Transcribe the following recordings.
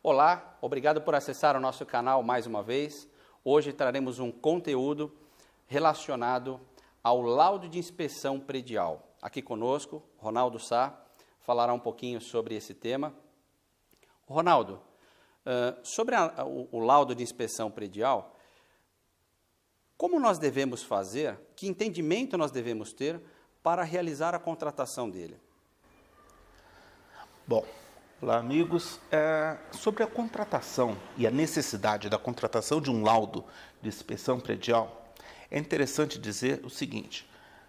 Olá, obrigado por acessar o nosso canal mais uma vez. Hoje traremos um conteúdo relacionado ao laudo de inspeção predial. Aqui conosco, Ronaldo Sá, falará um pouquinho sobre esse tema. Ronaldo, sobre o laudo de inspeção predial, como nós devemos fazer, que entendimento nós devemos ter para realizar a contratação dele? Bom, olá amigos, sobre a contratação e a necessidade da contratação de um laudo de inspeção predial, é interessante dizer o seguinte: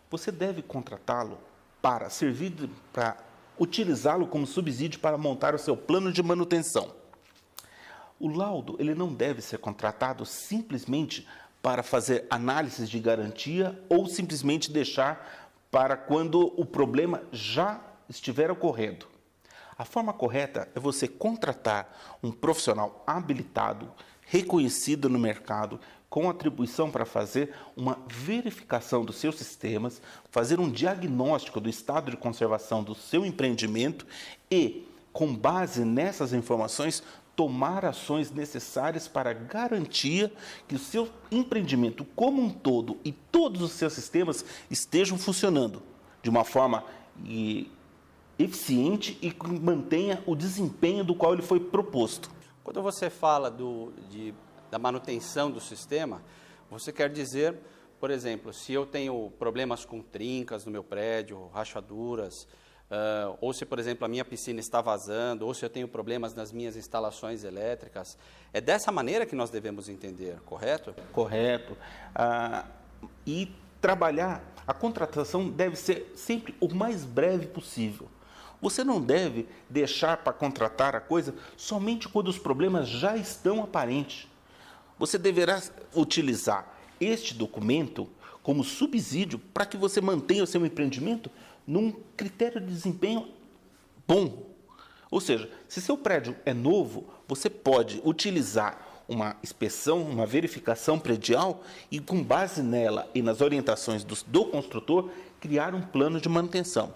você deve contratá-lo para servir, para utilizá-lo como subsídio para montar o seu plano de manutenção. O laudo ele não deve ser contratado simplesmente para fazer análises de garantia ou simplesmente deixar para quando o problema já estiver ocorrendo. A forma correta é você contratar um profissional habilitado, reconhecido no mercado, com atribuição para fazer uma verificação dos seus sistemas, fazer um diagnóstico do estado de conservação do seu empreendimento e, com base nessas informações, tomar ações necessárias para garantir que o seu empreendimento como um todo e todos os seus sistemas estejam funcionando de uma forma eficiente e que mantenha o desempenho do qual ele foi proposto. Quando você fala da manutenção do sistema, você quer dizer, por exemplo, se eu tenho problemas com trincas no meu prédio, rachaduras, ou se, por exemplo, a minha piscina está vazando, ou se eu tenho problemas nas minhas instalações elétricas, é dessa maneira que nós devemos entender, correto? Correto. E trabalhar, a contratação deve ser sempre o mais breve possível. Você não deve deixar para contratar a coisa somente quando os problemas já estão aparentes. Você deverá utilizar este documento como subsídio para que você mantenha o seu empreendimento num critério de desempenho bom. Ou seja, se seu prédio é novo, você pode utilizar uma inspeção, uma verificação predial e, com base nela e nas orientações do construtor, criar um plano de manutenção.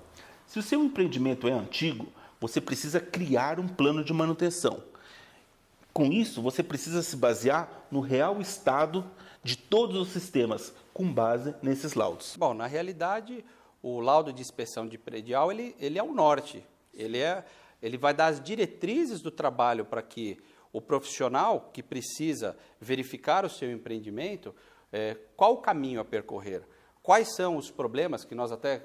Se o seu empreendimento é antigo, você precisa criar um plano de manutenção. Com isso, você precisa se basear no real estado de todos os sistemas, com base nesses laudos. Bom, na realidade, o laudo de inspeção de predial, ele é o norte. Ele vai dar as diretrizes do trabalho para que o profissional que precisa verificar o seu empreendimento, qual o caminho a percorrer, quais são os problemas que nós até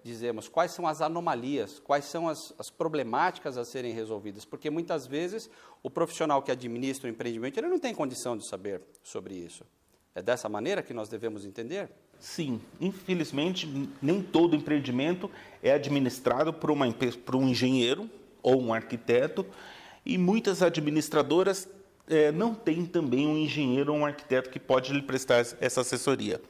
dizemos, quais são as anomalias, quais são as problemáticas a serem resolvidas, porque muitas vezes o profissional que administra o empreendimento ele não tem condição de saber sobre isso. É dessa maneira que nós devemos entender? Sim, infelizmente nem todo empreendimento é administrado por um engenheiro ou um arquiteto e muitas administradoras não têm também um engenheiro ou um arquiteto que pode lhe prestar essa assessoria.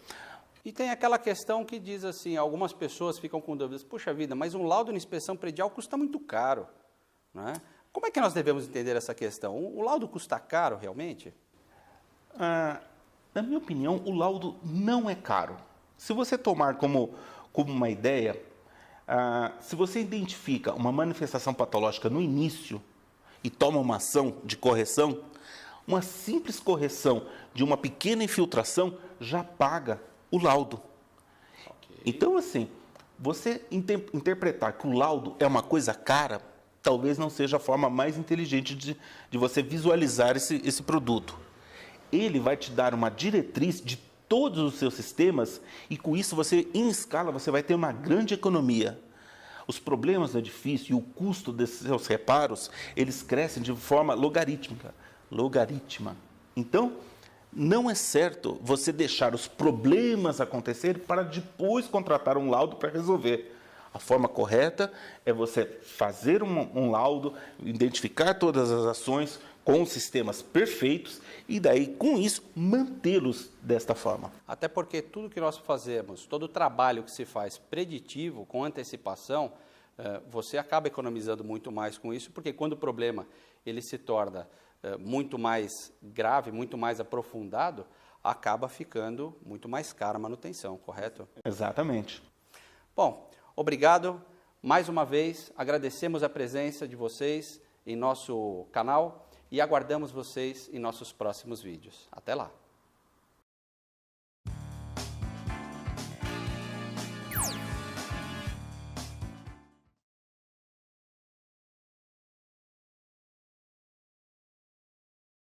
E tem aquela questão que diz assim, algumas pessoas ficam com dúvidas, puxa vida, mas um laudo de inspeção predial custa muito caro, né? Como é que nós devemos entender essa questão? O laudo custa caro realmente? Na minha opinião, o laudo não é caro. Se você tomar como uma ideia, se você identifica uma manifestação patológica no início e toma uma ação de correção, uma simples correção de uma pequena infiltração já paga o laudo. Okay. Então, assim, você interpretar que o laudo é uma coisa cara, talvez não seja a forma mais inteligente de você visualizar esse produto. Ele vai te dar uma diretriz de todos os seus sistemas e, com isso, você, em escala, você vai ter uma grande economia. Os problemas do edifício e o custo desses seus reparos, eles crescem de forma logarítmica. Então, não é certo você deixar os problemas acontecerem para depois contratar um laudo para resolver. A forma correta é você fazer um laudo, identificar todas as ações com os sistemas perfeitos e daí, com isso, mantê-los desta forma. Até porque tudo que nós fazemos, todo o trabalho que se faz preditivo, com antecipação, você acaba economizando muito mais com isso, porque quando o problema ele se torna muito mais grave, muito mais aprofundado, acaba ficando muito mais cara a manutenção, correto? Exatamente. Bom, obrigado. Mais uma vez, agradecemos a presença de vocês em nosso canal e aguardamos vocês em nossos próximos vídeos. Até lá!